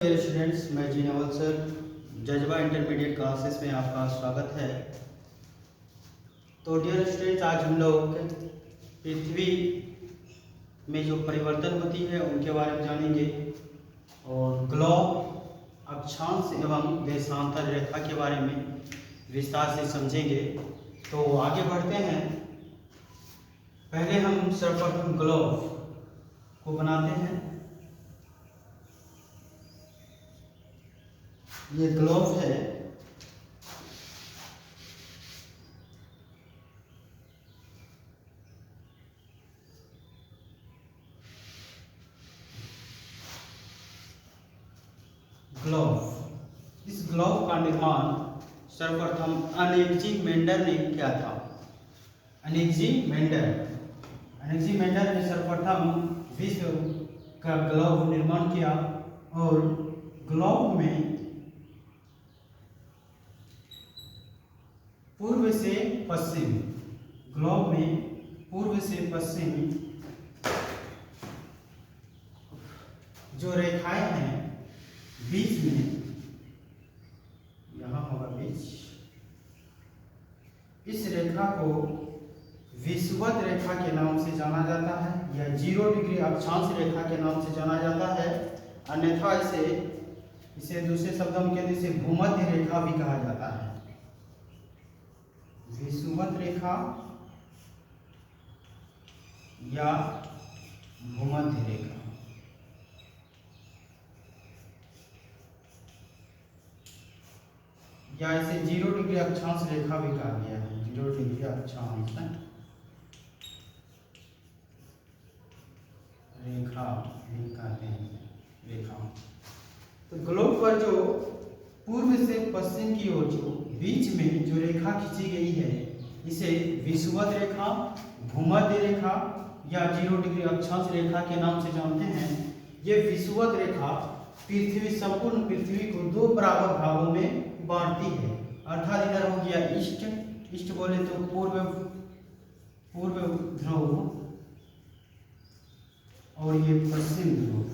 Dear students, मैं जी Naval sir जज्बा intermediate classes में आपका स्वागत है। तो डियर स्टूडेंट्स, आज हम लोग पृथ्वी में जो परिवर्तन होती है उनके बारे में जानेंगे और ग्लोब, अक्षांश एवं देशांतर रेखा के बारे में विस्तार से समझेंगे। तो आगे बढ़ते हैं। पहले हम सर्वप्रथम ग्लोब को बनाते हैं। ये ग्लोब है। ग्लोब, इस ग्लोब का निर्माण सर्वप्रथम अनेक्जी मेंडर ने किया था। अनेक्जी मेंडर ने सर्वप्रथम विश्व का ग्लोब निर्माण किया और ग्लोब में पूर्व से पश्चिम, ग्लोब में पूर्व से पश्चिम जो रेखाएं हैं बीच में, यहाँ होगा बीच, इस रेखा को विषुवत रेखा के नाम से जाना जाता है या 0 डिग्री अक्षांश रेखा के नाम से जाना जाता है। अन्यथा इसे दूसरे शब्दों में कहते इसे भूमध्य रेखा भी कहा जाता है। विषुवत रेखा या भूमध्य रेखा। या इसे 0 डिग्री अक्षांश रेखा भी कहा गया है। 0 डिग्री अक्षांश रेखा भी कहते हैं, रेखा। तो ग्लोब पर जो पूर्व से पश्चिम की ओर जो बीच में जो रेखा खींची गई है इसे विषुवत रेखा, भूमध्य रेखा या 0 डिग्री अक्षांश रेखा के नाम से जानते हैं। ये विषुवत रेखा संपूर्ण पृथ्वी को 2 बराबर भागों में बांटती है। अर्थात इधर हो गया ईस्ट बोले तो पूर्व ध्रुव और ये पश्चिम ध्रुव।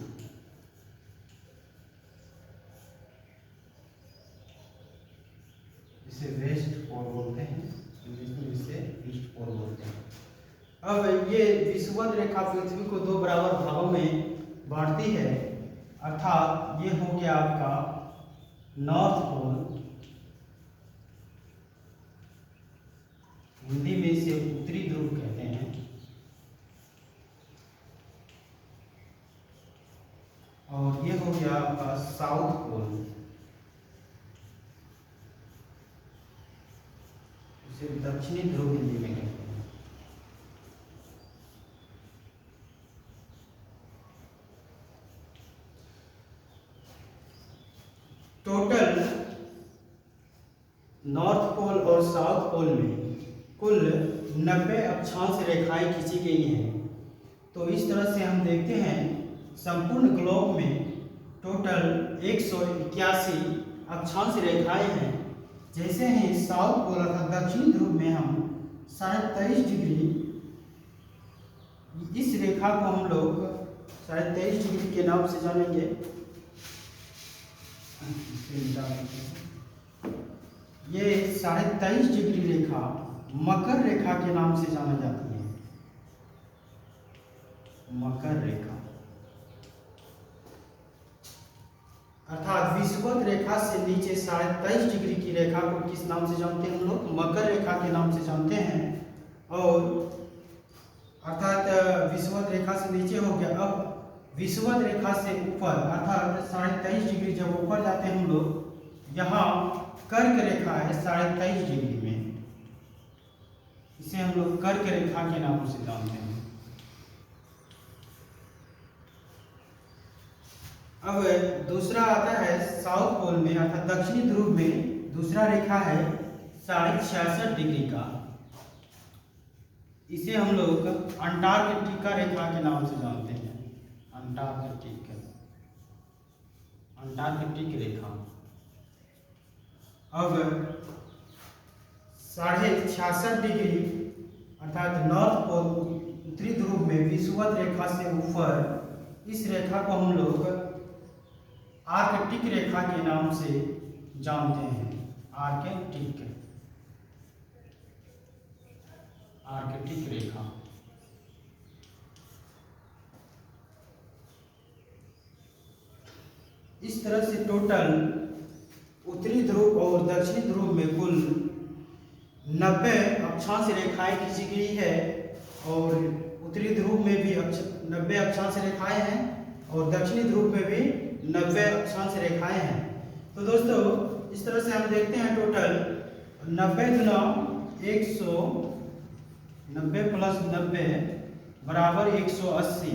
इसे वेस्ट पोल बोलते हैं, इंग्लिश में इसे ईस्ट पोल बोलते हैं। अब ये विषुवत रेखा पृथ्वी को 2 बराबर भागों में बांटती है। अर्थात ये हो गया आपका नॉर्थ पोल, हिंदी में इसे उत्तरी ध्रुव कहते हैं, और ये हो गया आपका साउथ पोल, इसे दक्षिणी ध्रुव हिंदी में कहते हैं। टोटल नॉर्थ पोल और साउथ पोल में कुल 90 अक्षांश रेखाएं खींची गई हैं। तो इस तरह से हम देखते हैं संपूर्ण ग्लोब में टोटल 181 अक्षांश रेखाएं हैं। जैसे ही साउथ पोल अर्थात दक्षिणी ध्रुव में हम 23.5 डिग्री, इस रेखा को हम लोग 23.5 डिग्री के नाम से जानेंगे। ये 23.5 डिग्री रेखा मकर रेखा के नाम से जानी जाती है। मकर रेखा अर्थात विषुवत रेखा से नीचे 23.5 डिग्री की रेखा को किस नाम से जानते हैं हम लोग? मकर रेखा के नाम से जानते हैं। और अर्थात विषुवत रेखा से नीचे हो गया। अब विषुवत रेखा से ऊपर अर्थात 23.5 डिग्री जब ऊपर जाते हैं हम लोग, यहाँ कर्क रेखा है 23.5 डिग्री में, इसे हम लोग कर्क रेखा के नाम से जानते हैं। अब दूसरा आता है साउथ पोल में अर्थात दक्षिणी ध्रुव में दूसरा रेखा है 66.5 डिग्री का, इसे हम लोग अंटार्कटिका रेखा के नाम से जानते हैं। अंटार्कटिक रेखा। अब 66.5 डिग्री अर्थात नॉर्थ पोल उत्तरी ध्रुव में विषुवत रेखा से ऊपर इस रेखा को हम लोग आर्कटिक रेखा के नाम से जानते हैं। आर्कटिक रेखा। इस तरह से टोटल उत्तरी ध्रुव और दक्षिणी ध्रुव में कुल 90 अक्षांश रेखाएं खींची गई है और उत्तरी ध्रुव में भी 90 अक्षांश रेखाएं हैं और दक्षिणी ध्रुव में भी 90 अक्षांश रेखाएं हैं। तो दोस्तों इस तरह से हम देखते हैं टोटल 90 गुना 100, 90 प्लस 90 बराबर 180।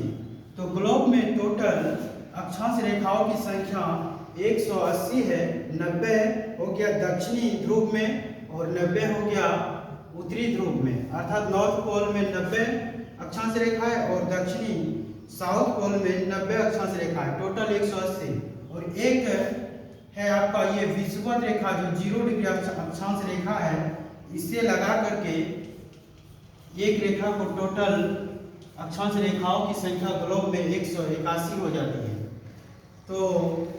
तो ग्लोब में टोटल अक्षांश रेखाओं की संख्या 180 है। 90 हो गया दक्षिणी ध्रुव में और 90 हो गया उत्तरी ध्रुव में, अर्थात नॉर्थ पोल में 90 अक्षांश रेखाएं और दक्षिणी साउथ पोल में 90 अक्षांश रेखाएं, टोटल 180। और एक है आपका ये विषुवत रेखा जो 0 डिग्री अक्षांश रेखा है, इसे लगा करके एक रेखा को टोटल अक्षांश रेखाओं की संख्या ग्लोब में 181 हो जाती है। तो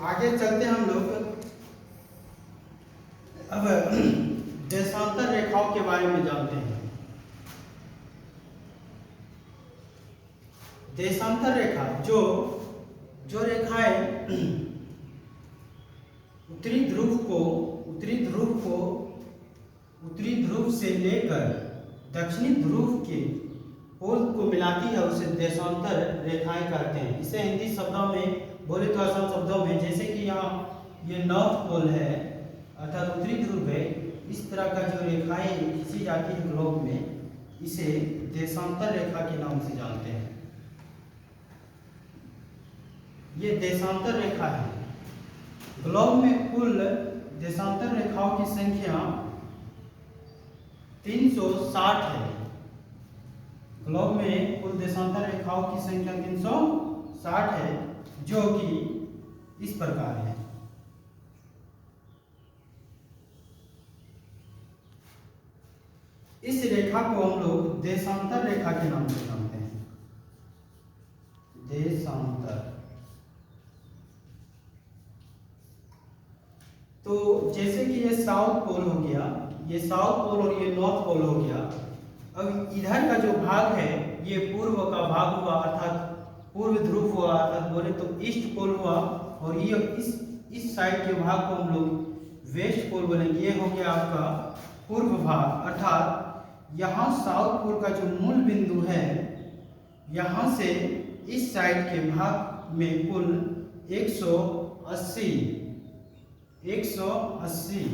आगे चलते हम लोग अब देशांतर रेखाओं के बारे में जानते हैं। देशांतर रेखा जो रेखाएं उत्तरी ध्रुव से लेकर दक्षिणी ध्रुव के पोल को मिलाती है उसे देशांतर रेखाएं कहते हैं। इसे हिंदी शब्दों में बोले तो आसान शब्दों में, जैसे कि यहाँ ये नॉर्थ पोल है अर्थात उत्तरी ध्रुव है, इस तरह का जो रेखाएं खींची जाती है ग्लोब में, इसे देशांतर रेखा के नाम से जानते हैं। ये देशांतर रेखा है। ग्लोब में कुल देशांतर रेखाओं की संख्या 360 है। ग्लोब में कुल देशांतर रेखाओं की संख्या 360 है, जो कि इस प्रकार है। इस रेखा को हम लोग देशांतर रेखा के नाम से जानते हैं। देशांतर। तो जैसे कि ये साउथ पोल हो गया, ये साउथ पोल और ये नॉर्थ पोल हो गया। अब इधर का जो भाग है ये पूर्व का भाग हुआ, अर्थात पूर्व ध्रुव हुआ, अर्थात बोले तो ईस्ट पोल हुआ, और ये इस साइड के भाग को हम लोग वेस्ट पोल बोलेंगे। ये हो गया आपका पूर्व भाग, अर्थात यहाँ साउथ पोल का जो मूल बिंदु है, यहाँ से इस साइड के भाग में कुल 180 190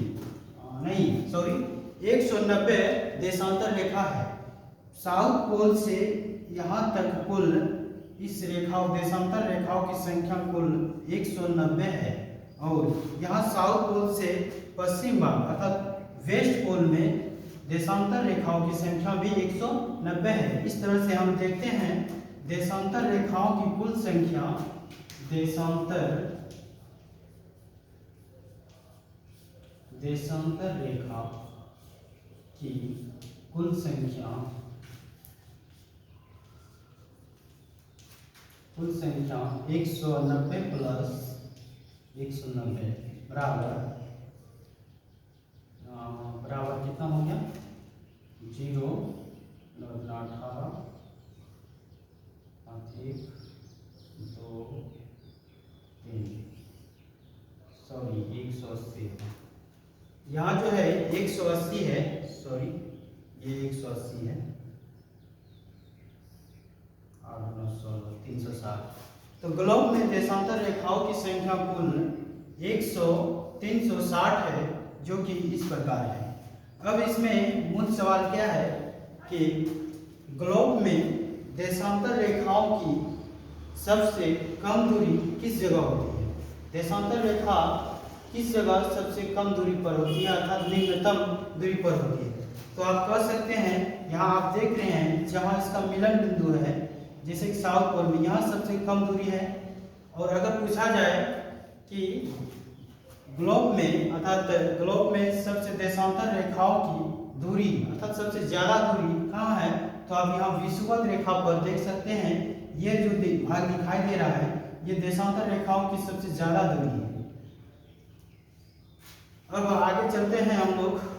देशांतर रेखा है। साउथ पोल से यहाँ तक कुल इस देशांतर रेखाओं की संख्या कुल 190 है, और यहाँ साउथ पोल से पश्चिम भाग अर्थात वेस्ट पोल में देशांतर रेखाओं की संख्या भी 190 है। इस तरह से हम देखते हैं देशांतर रेखाओं की कुल संख्या, देशांतर रेखा की कुल संख्या 190 प्लस 190 बराबर कितना हो गया? 0, 18, 1, 2, 3, सॉरी 180। यहाँ जो है 180 है, सॉरी ये 180 है, 8, 9, 16, 360। तो ग्लोब में देशांतर रेखाओं की संख्या कुल 360 है, जो कि इस प्रकार है। अब इसमें मूल सवाल क्या है कि ग्लोब में देशांतर रेखाओं की सबसे कम दूरी किस जगह होती है? देशांतर रेखा किस जगह सबसे कम दूरी पर होती है, अर्थात निम्नतम दूरी पर होती है? तो आप कह सकते हैं, यहाँ आप देख रहे हैं जहाँ इसका मिलन बिंदु है, जैसे कि साउथ पोल में यहाँ सबसे कम दूरी है। और अगर पूछा जाए कि ग्लोब में सबसे देशांतर रेखाओं की दूरी अर्थात सबसे ज्यादा दूरी कहाँ है, तो आप यहाँ विषुवत रेखा पर देख सकते हैं। ये जो भाग दिखाई दे रहा है, ये देशांतर रेखाओं की सबसे ज्यादा दूरी है। अब आगे चलते हैं हम लोग।